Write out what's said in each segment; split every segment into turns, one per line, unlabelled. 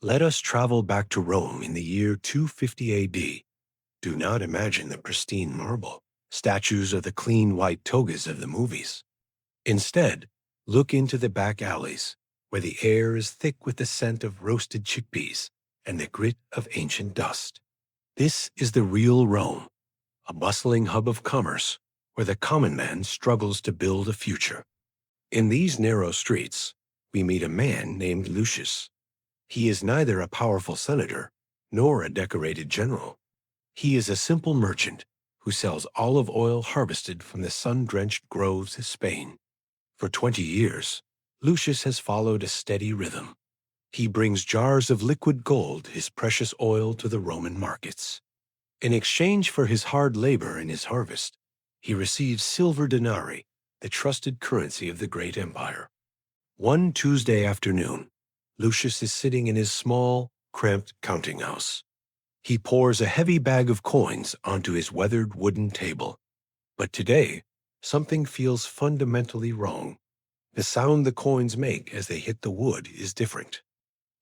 Let us travel back to Rome in the year 250 AD. Do not imagine the pristine marble, statues or the clean white togas of the movies. Instead, look into the back alleys, where the air is thick with the scent of roasted chickpeas and the grit of ancient dust. This is the real Rome, a bustling hub of commerce where the common man struggles to build a future. In these narrow streets, we meet a man named Lucius. He is neither a powerful senator nor a decorated general. He is a simple merchant who sells olive oil harvested from the sun-drenched groves of Spain. For 20 years, Lucius has followed a steady rhythm. He brings jars of liquid gold, his precious oil, to the Roman markets. In exchange for his hard labor and his harvest, he receives silver denarii, the trusted currency of the great empire. One Tuesday afternoon, Lucius is sitting in his small, cramped counting house. He pours a heavy bag of coins onto his weathered wooden table. But today, something feels fundamentally wrong. The sound the coins make as they hit the wood is different.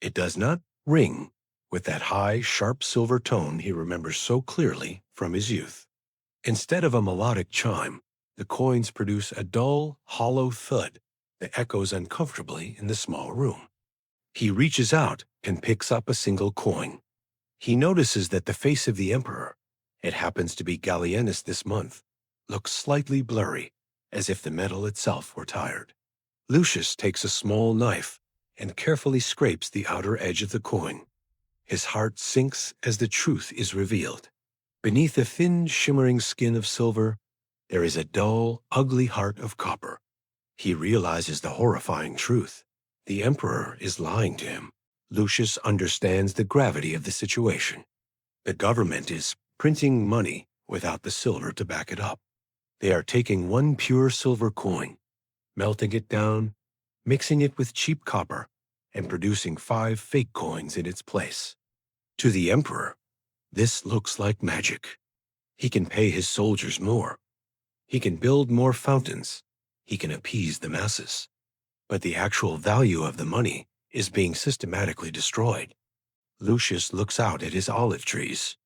It does not ring with that high, sharp silver tone he remembers so clearly from his youth. Instead of a melodic chime, the coins produce a dull, hollow thud that echoes uncomfortably in the small room. He reaches out and picks up a single coin. He notices that the face of the emperor, it happens to be Gallienus this month, looks slightly blurry, as if the metal itself were tired. Lucius takes a small knife and carefully scrapes the outer edge of the coin. His heart sinks as the truth is revealed. Beneath the thin, shimmering skin of silver, there is a dull, ugly heart of copper. He realizes the horrifying truth. The emperor is lying to him. Lucius understands the gravity of the situation. The government is printing money without the silver to back it up. They are taking one pure silver coin, melting it down, mixing it with cheap copper, and producing 5 fake coins in its place. To the emperor, this looks like magic. He can pay his soldiers more. He can build more fountains. He can appease the masses. But the actual value of the money is being systematically destroyed. Lucius looks out at his olive trees.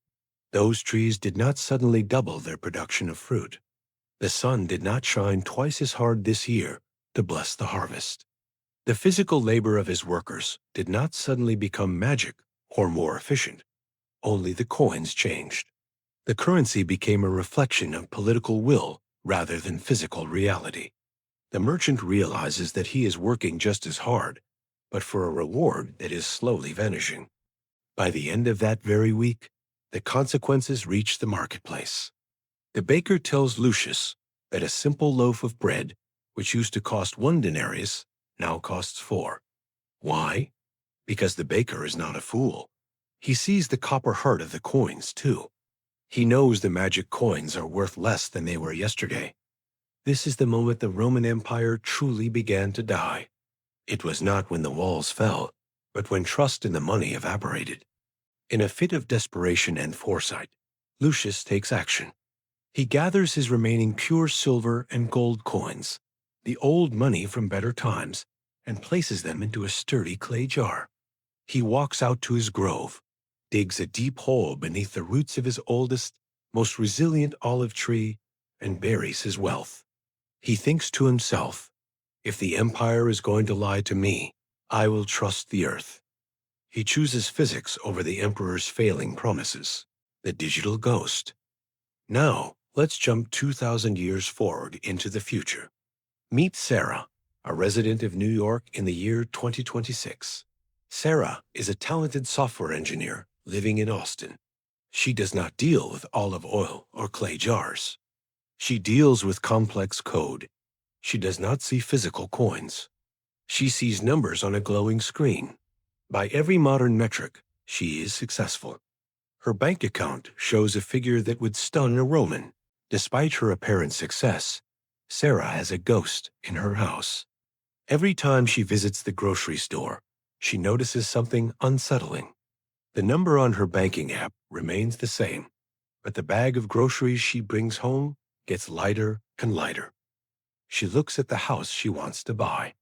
Those trees did not suddenly double their production of fruit. The sun did not shine twice as hard this year to bless the harvest. The physical labor of his workers did not suddenly become magic or more efficient. Only the coins changed. The currency became a reflection of political will rather than physical reality. The merchant realizes that he is working just as hard, but for a reward that is slowly vanishing. By the end of that very week, the consequences reach the marketplace. The baker tells Lucius that a simple loaf of bread, which used to cost 1 denarius, now costs 4. Why? Because the baker is not a fool. He sees the copper heart of the coins, too. He knows the magic coins are worth less than they were yesterday. This is the moment the Roman Empire truly began to die. It was not when the walls fell, but when trust in the money evaporated. In a fit of desperation and foresight, Lucius takes action. He gathers his remaining pure silver and gold coins, the old money from better times, and places them into a sturdy clay jar. He walks out to his grove, digs a deep hole beneath the roots of his oldest, most resilient olive tree, and buries his wealth. He thinks to himself, if the empire is going to lie to me, I will trust the earth. He chooses physics over the emperor's failing promises, the digital ghost. Now, let's jump 2,000 years forward into the future. Meet Sarah, a resident of New York in the year 2026. Sarah is a talented software engineer living in Austin. She does not deal with olive oil or clay jars. She deals with complex code. She does not see physical coins. She sees numbers on a glowing screen. By every modern metric, she is successful. Her bank account shows a figure that would stun a Roman. Despite her apparent success, Sarah has a ghost in her house. Every time she visits the grocery store, she notices something unsettling. The number on her banking app remains the same, but the bag of groceries she brings home gets lighter and lighter. She looks at the house she wants to buy.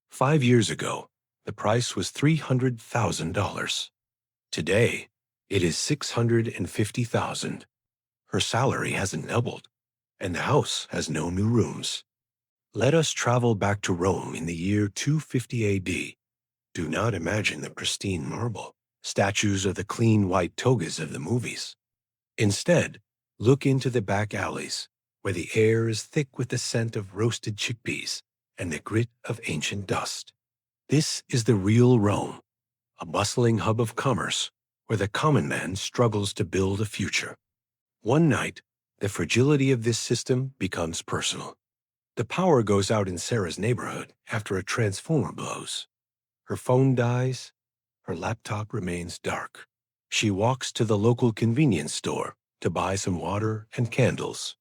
5 years ago, The price was $300,000. Today, it is $650,000. Her salary hasn't doubled, and the house has no new rooms. Let us travel back to Rome in the year 250 AD. Do not imagine the pristine marble, statues or the clean white togas of the movies. Instead, look into the back alleys, where the air is thick with the scent of roasted chickpeas and the grit of ancient dust. This is the real Rome, a bustling hub of commerce where the common man struggles to build a future. One night, the fragility of this system becomes personal. The power goes out in Sarah's neighborhood after a transformer blows. Her phone dies. Her laptop remains dark. She walks to the local convenience store to buy some water and candles.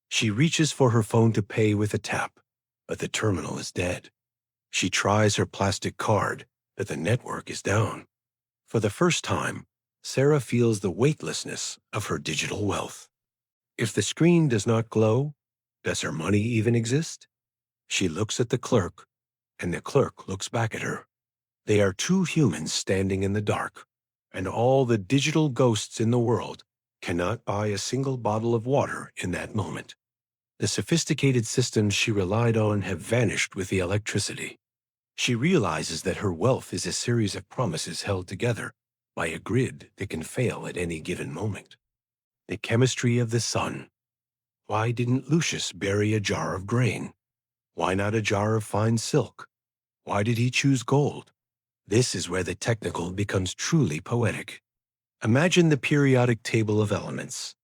She reaches for her phone to pay with a tap, but the terminal is dead. She tries her plastic card, but the network is down. For the first time, Sarah feels the weightlessness of her digital wealth. If the screen does not glow, does her money even exist? She looks at the clerk, and the clerk looks back at her. They are two humans standing in the dark, and all the digital ghosts in the world cannot buy a single bottle of water in that moment. The sophisticated systems she relied on have vanished with the electricity. She realizes that her wealth is a series of promises held together by a grid that can fail at any given moment. The chemistry of the sun. Why didn't Lucius bury a jar of grain? Why not a jar of fine silk? Why did he choose gold? This is where the technical becomes truly poetic. Imagine the periodic table of elements.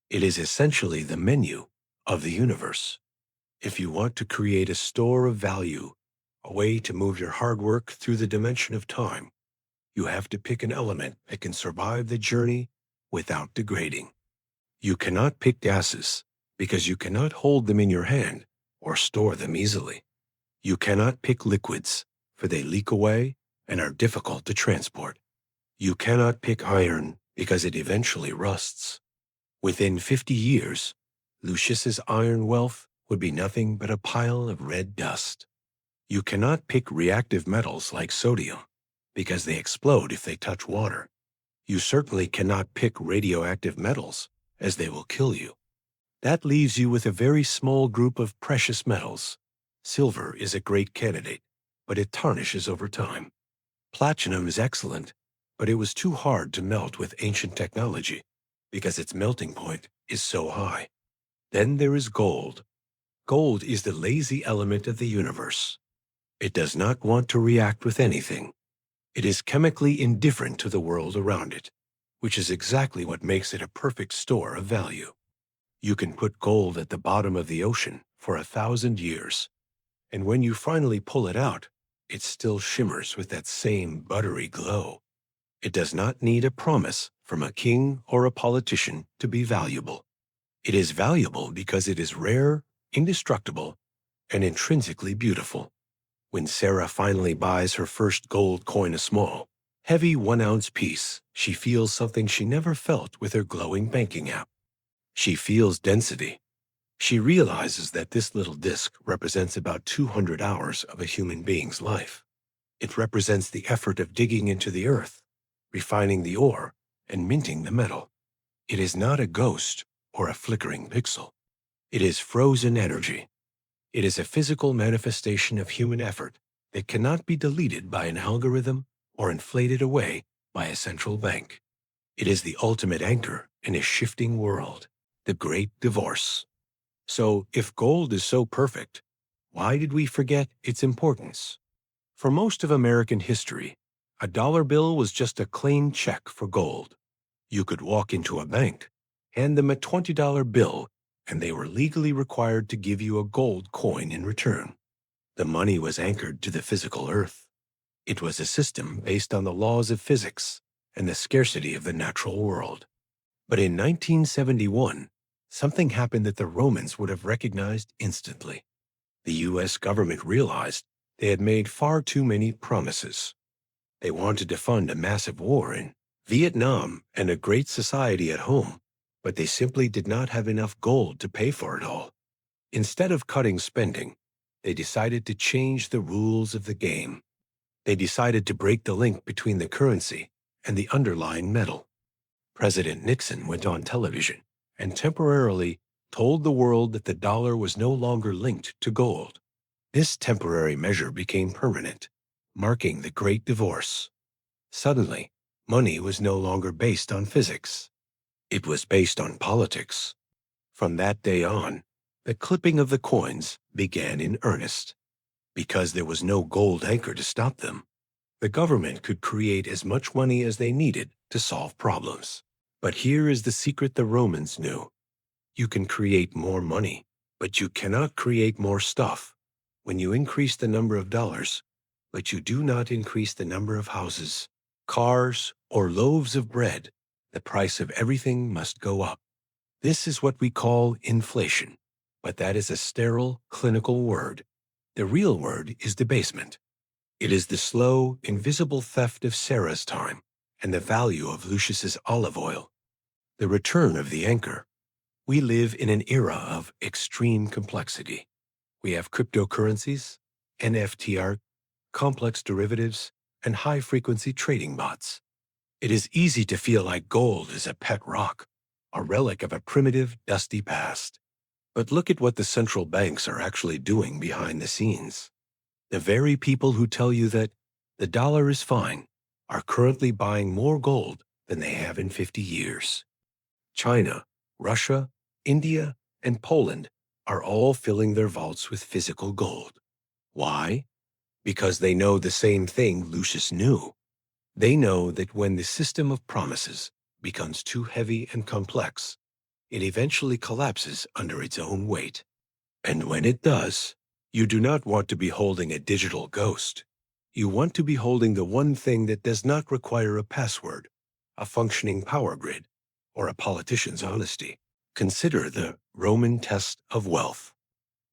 It is essentially the menu of the universe. If you want to create a store of value, a way to move your hard work through the dimension of time, you have to pick an element that can survive the journey without degrading. You cannot pick gases because you cannot hold them in your hand or store them easily. You cannot pick liquids, for they leak away and are difficult to transport. You cannot pick iron because it eventually rusts. Within 50 years, Lucius's iron wealth would be nothing but a pile of red dust. You cannot pick reactive metals like sodium because they explode if they touch water. You certainly cannot pick radioactive metals, as they will kill you. That leaves you with a very small group of precious metals. Silver is a great candidate, but it tarnishes over time. Platinum is excellent, but it was too hard to melt with ancient technology because its melting point is so high. Then there is gold. Gold is the lazy element of the universe. It does not want to react with anything. It is chemically indifferent to the world around it, which is exactly what makes it a perfect store of value. You can put gold at the bottom of the ocean for 1,000 years, and when you finally pull it out, it still shimmers with that same buttery glow. It does not need a promise from a king or a politician to be valuable. It is valuable because it is rare, indestructible, and intrinsically beautiful. When Sarah finally buys her first gold coin, a small, heavy 1-ounce piece, she feels something she never felt with her glowing banking app. She feels density. She realizes that this little disc represents about 200 hours of a human being's life. It represents the effort of digging into the earth, refining the ore, and minting the metal. It is not a ghost or a flickering pixel. It is frozen energy. It is a physical manifestation of human effort that cannot be deleted by an algorithm or inflated away by a central bank. It is the ultimate anchor in a shifting world, the great divorce. So, if gold is so perfect, why did we forget its importance? For most of American history, a dollar bill was just a claim check for gold. You could walk into a bank, hand them a $20 bill, and they were legally required to give you a gold coin in return. The money was anchored to the physical earth. It was a system based on the laws of physics and the scarcity of the natural world. But in 1971, something happened that the Romans would have recognized instantly. The U.S. government realized they had made far too many promises. They wanted to fund a massive war in Vietnam and a great society at home, but they simply did not have enough gold to pay for it all. Instead of cutting spending, they decided to change the rules of the game. They decided to break the link between the currency and the underlying metal. President Nixon went on television and temporarily told the world that the dollar was no longer linked to gold. This temporary measure became permanent, marking the Great Divorce. Suddenly, money was no longer based on physics. It was based on politics. From that day on, the clipping of the coins began in earnest. Because there was no gold anchor to stop them, the government could create as much money as they needed to solve problems. But here is the secret the Romans knew. You can create more money, but you cannot create more stuff. When you increase the number of dollars, but you do not increase the number of houses, cars, or loaves of bread, the price of everything must go up. This is what we call inflation, but that is a sterile, clinical word. The real word is debasement. It is the slow, invisible theft of Sarah's time and the value of Lucius's olive oil. The return of the anchor. We live in an era of extreme complexity. We have cryptocurrencies, NFT art, complex derivatives, and high-frequency trading bots. It is easy to feel like gold is a pet rock, a relic of a primitive, dusty past. But look at what the central banks are actually doing behind the scenes. The very people who tell you that the dollar is fine are currently buying more gold than they have in 50 years. China, Russia, India, and Poland are all filling their vaults with physical gold. Why? Because they know the same thing Lucius knew. They know that when the system of promises becomes too heavy and complex, it eventually collapses under its own weight. And when it does, you do not want to be holding a digital ghost. You want to be holding the one thing that does not require a password, a functioning power grid, or a politician's honesty. Consider the Roman test of wealth.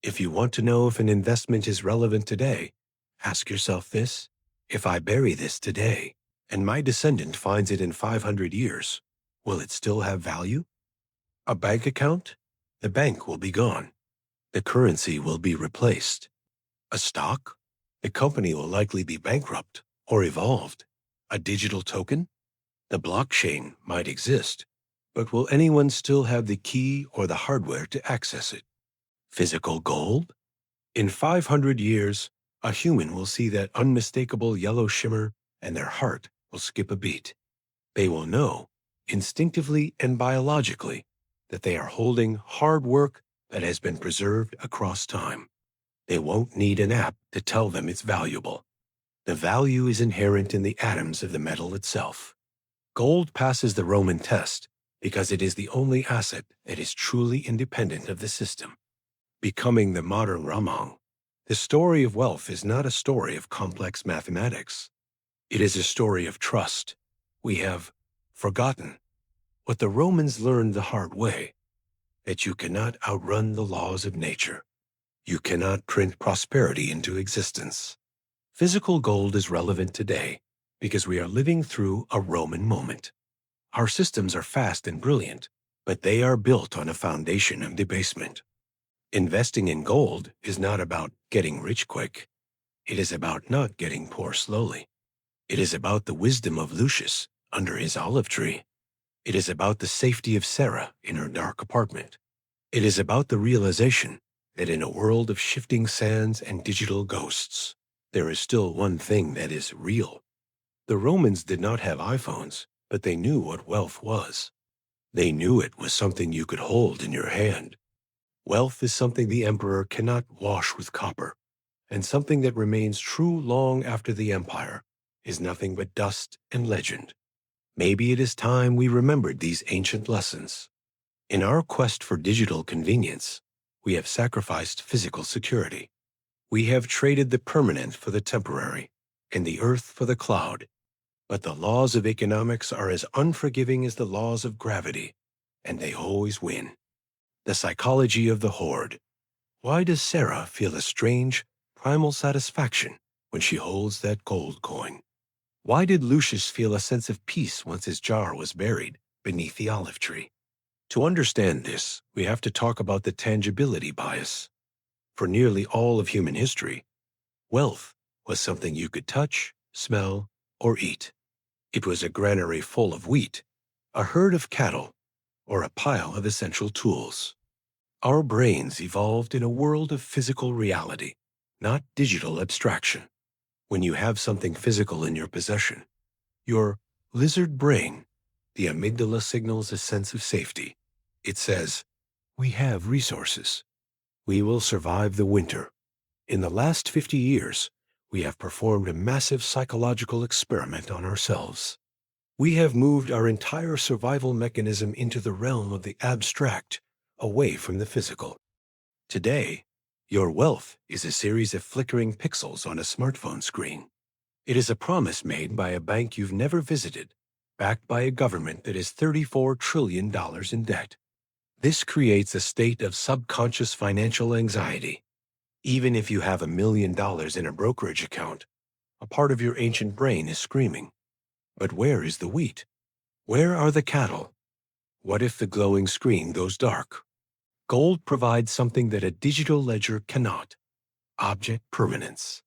If you want to know if an investment is relevant today, ask yourself this: if I bury this today, and my descendant finds it in 500 years, will it still have value? A bank account? The bank will be gone. The currency will be replaced. A stock? The company will likely be bankrupt or evolved. A digital token? The blockchain might exist, but will anyone still have the key or the hardware to access it? Physical gold? In 500 years, a human will see that unmistakable yellow shimmer and their heart will skip a beat. They will know, instinctively and biologically, that they are holding hard work that has been preserved across time. They won't need an app to tell them it's valuable. The value is inherent in the atoms of the metal itself. Gold passes the Roman test because it is the only asset that is truly independent of the system. Becoming the modern Ramon, the story of wealth is not a story of complex mathematics. It is a story of trust. We have forgotten what the Romans learned the hard way, that you cannot outrun the laws of nature. You cannot print prosperity into existence. Physical gold is relevant today because we are living through a Roman moment. Our systems are fast and brilliant, but they are built on a foundation of debasement. Investing in gold is not about getting rich quick. It is about not getting poor slowly. It is about the wisdom of Lucius under his olive tree. It is about the safety of Sarah in her dark apartment. It is about the realization that in a world of shifting sands and digital ghosts, there is still one thing that is real. The Romans did not have iPhones, but they knew what wealth was. They knew it was something you could hold in your hand. Wealth is something the emperor cannot wash with copper, and something that remains true long after the empire is nothing but dust and legend. Maybe it is time we remembered these ancient lessons. In our quest for digital convenience, we have sacrificed physical security. We have traded the permanent for the temporary, and the earth for the cloud. But the laws of economics are as unforgiving as the laws of gravity, and they always win. The psychology of the hoard. Why does Sarah feel a strange, primal satisfaction when she holds that gold coin? Why did Lucius feel a sense of peace once his jar was buried beneath the olive tree? To understand this, we have to talk about the tangibility bias. For nearly all of human history, wealth was something you could touch smell, or eat. It was a granary full of wheat, a herd of cattle, or a pile of essential tools. Our brains evolved in a world of physical reality, not digital abstraction. When you have something physical in your possession, your lizard brain, the amygdala, signals a sense of safety. It says, "We have resources. We will survive the winter." In the last 50 years, we have performed a massive psychological experiment on ourselves. We have moved our entire survival mechanism into the realm of the abstract, away from the physical. Today, your wealth is a series of flickering pixels on a smartphone screen. It is a promise made by a bank you've never visited, backed by a government that is $34 trillion in debt. This creates a state of subconscious financial anxiety. Even if you have $1 million in a brokerage account, a part of your ancient brain is screaming, "But where is the wheat? Where are the cattle? What if the glowing screen goes dark?" Gold provides something that a digital ledger cannot: object permanence.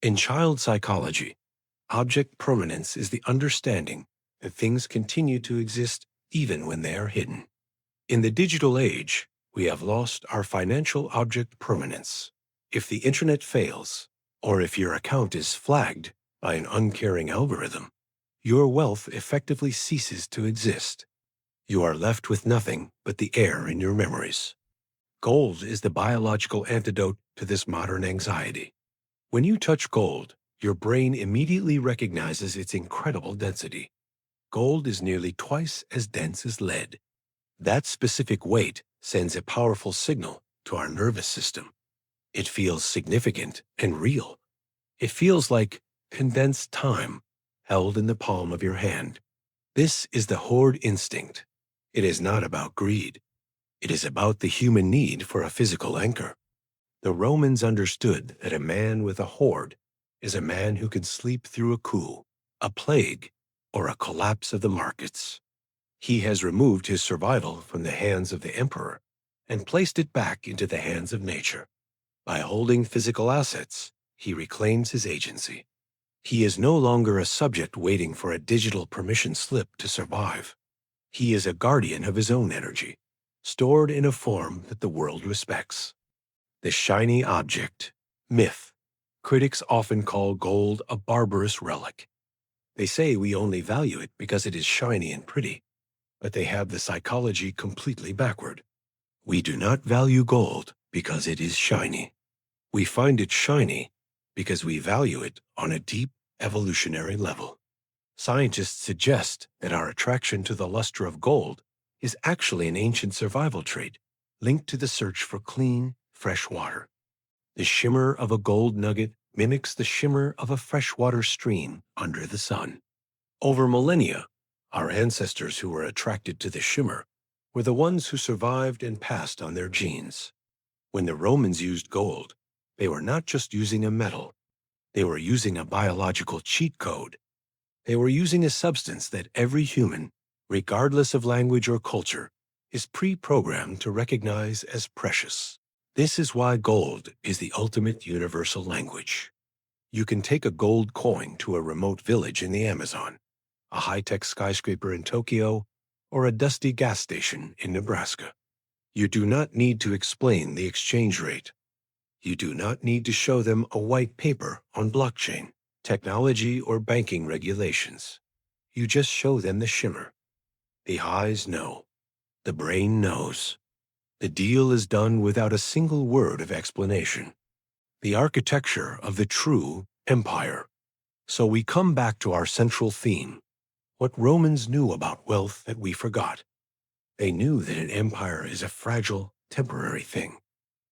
In child psychology, object permanence is the understanding that things continue to exist even when they are hidden. In the digital age, we have lost our financial object permanence. If the internet fails, or if your account is flagged by an uncaring algorithm, your wealth effectively ceases to exist. You are left with nothing but the air in your memories. Gold is the biological antidote to this modern anxiety. When you touch gold, your brain immediately recognizes its incredible density. Gold is nearly twice as dense as lead. That specific weight sends a powerful signal to our nervous system. It feels significant and real. It feels like condensed time held in the palm of your hand. This is the hoard instinct. It is not about greed. It is about the human need for a physical anchor. The Romans understood that a man with a hoard is a man who can sleep through a coup, a plague, or a collapse of the markets. He has removed his survival from the hands of the emperor and placed it back into the hands of nature. By holding physical assets, he reclaims his agency. He is no longer a subject waiting for a digital permission slip to survive. He is a guardian of his own energy, stored in a form that the world respects. The shiny object, myth. Critics often call gold a barbarous relic. They say we only value it because it is shiny and pretty, but they have the psychology completely backward. We do not value gold because it is shiny. We find it shiny because we value it on a deep evolutionary level. Scientists suggest that our attraction to the luster of gold is actually an ancient survival trait linked to the search for clean, fresh water. The shimmer of a gold nugget mimics the shimmer of a freshwater stream under the sun. Over millennia, our ancestors who were attracted to the shimmer were the ones who survived and passed on their genes. When the Romans used gold, they were not just using a metal. They were using a biological cheat code. They were using a substance that every human, regardless of language or culture, is pre-programmed to recognize as precious. This is why gold is the ultimate universal language. You can take a gold coin to a remote village in the Amazon, a high-tech skyscraper in Tokyo, or a dusty gas station in Nebraska. You do not need to explain the exchange rate. You do not need to show them a white paper on blockchain, technology, or banking regulations. You just show them the shimmer. The eyes know. The brain knows. The deal is done without a single word of explanation. The architecture of the true empire. So we come back to our central theme, what Romans knew about wealth that we forgot. They knew that an empire is a fragile, temporary thing.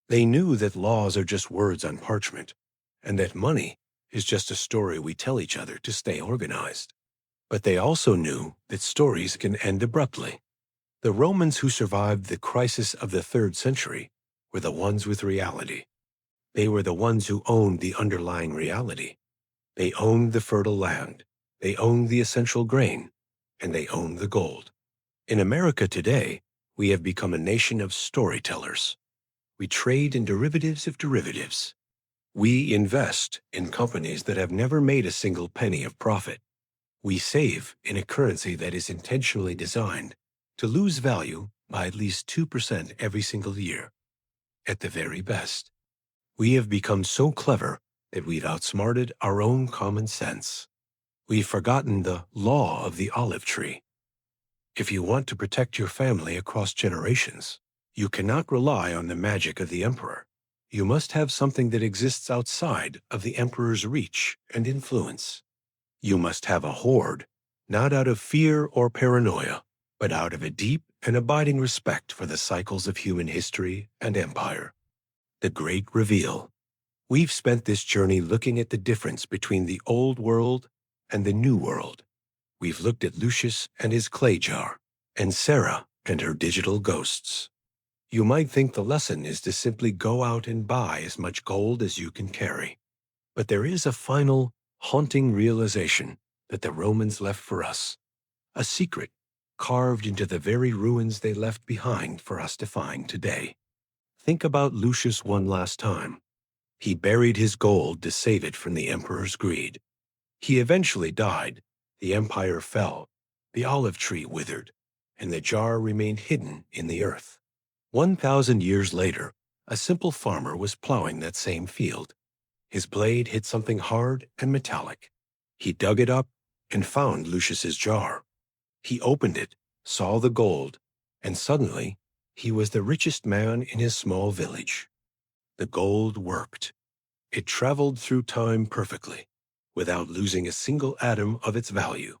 They knew that laws are just words on parchment, and that money is just a story we tell each other to stay organized. But they also knew that stories can end abruptly. The Romans who survived the crisis of the 3rd century were the ones with reality. They were the ones who owned the underlying reality. They owned the fertile land, they owned the essential grain, and they owned the gold. In America today, we have become a nation of storytellers. We trade in derivatives of derivatives. We invest in companies that have never made a single penny of profit. We save in a currency that is intentionally designed to lose value by at least 2% every single year. At the very best, we have become so clever that we've outsmarted our own common sense. We've forgotten the law of the olive tree. If you want to protect your family across generations, you cannot rely on the magic of the emperor. You must have something that exists outside of the emperor's reach and influence. You must have a hoard, not out of fear or paranoia, but out of a deep and abiding respect for the cycles of human history and empire. The Great Reveal. We've spent this journey looking at the difference between the old world and the new world. We've looked at Lucius and his clay jar, and Sarah and her digital ghosts. You might think the lesson is to simply go out and buy as much gold as you can carry. But there is a final, haunting realization that the Romans left for us, a secret carved into the very ruins they left behind for us to find today. Think about Lucius one last time. He buried his gold to save it from the emperor's greed. He eventually died, the empire fell, the olive tree withered, and the jar remained hidden in the earth. 1,000 years later, a simple farmer was plowing that same field. His blade hit something hard and metallic. He dug it up and found Lucius's jar. He opened it, saw the gold, and suddenly he was the richest man in his small village. The gold worked. It traveled through time perfectly, without losing a single atom of its value.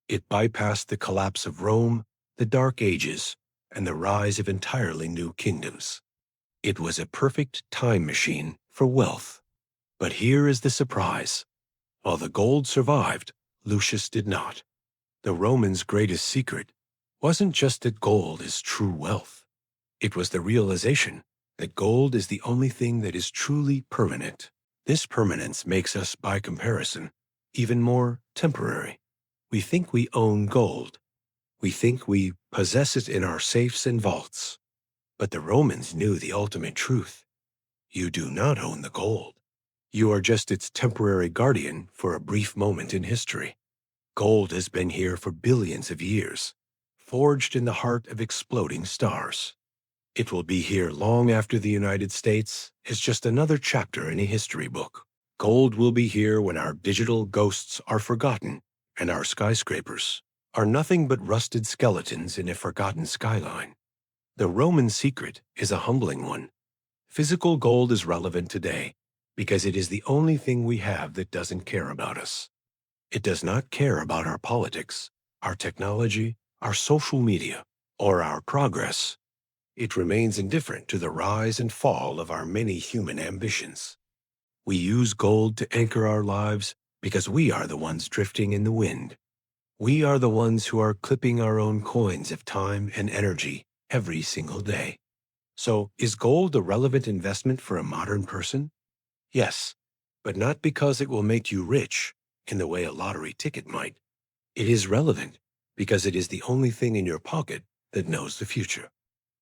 It bypassed the collapse of Rome, the Dark Ages, and the rise of entirely new kingdoms. It was a perfect time machine for wealth. But here is the surprise. While the gold survived, Lucius did not. The Romans' greatest secret wasn't just that gold is true wealth. It was the realization that gold is the only thing that is truly permanent. This permanence makes us, by comparison, even more temporary. We think we own gold. We think we possess it in our safes and vaults. But the Romans knew the ultimate truth. You do not own the gold. You are just its temporary guardian for a brief moment in history. Gold has been here for billions of years, forged in the heart of exploding stars. It will be here long after the United States is just another chapter in a history book. Gold will be here when our digital ghosts are forgotten and our skyscrapers are nothing but rusted skeletons in a forgotten skyline. The Roman secret is a humbling one. Physical gold is relevant today because it is the only thing we have that doesn't care about us. It does not care about our politics, our technology, our social media, or our progress. It remains indifferent to the rise and fall of our many human ambitions. We use gold to anchor our lives because we are the ones drifting in the wind. We are the ones who are clipping our own coins of time and energy every single day. So, is gold a relevant investment for a modern person? Yes, but not because it will make you rich in the way a lottery ticket might. It is relevant because it is the only thing in your pocket that knows the future.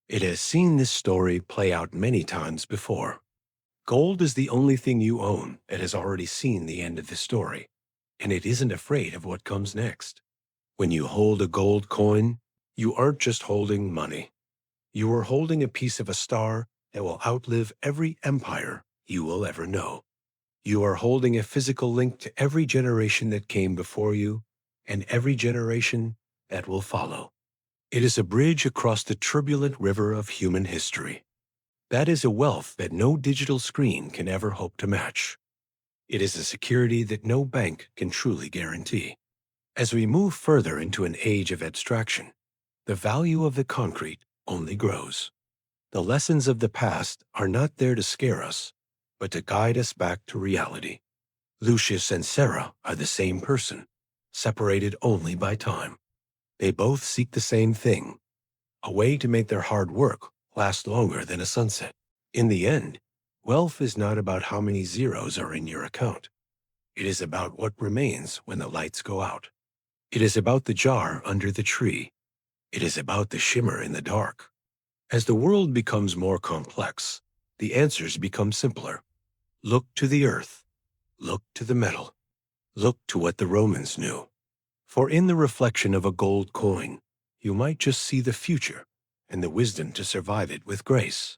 It has seen this story play out many times before. Gold is the only thing you own that has already seen the end of the story, and it isn't afraid of what comes next. When you hold a gold coin, you aren't just holding money. You are holding a piece of a star that will outlive every empire you will ever know. You are holding a physical link to every generation that came before you and every generation that will follow. It is a bridge across the turbulent river of human history. That is a wealth that no digital screen can ever hope to match. It is a security that no bank can truly guarantee. As we move further into an age of abstraction, the value of the concrete only grows. The lessons of the past are not there to scare us, but to guide us back to reality. Lucius and Sarah are the same person, separated only by time. They both seek the same thing, a way to make their hard work last longer than a sunset. In the end, wealth is not about how many zeros are in your account. It is about what remains when the lights go out. It is about the jar under the tree. It is about the shimmer in the dark. As the world becomes more complex, the answers become simpler. Look to the earth. Look to the metal. Look to what the Romans knew. For in the reflection of a gold coin, you might just see the future and the wisdom to survive it with grace.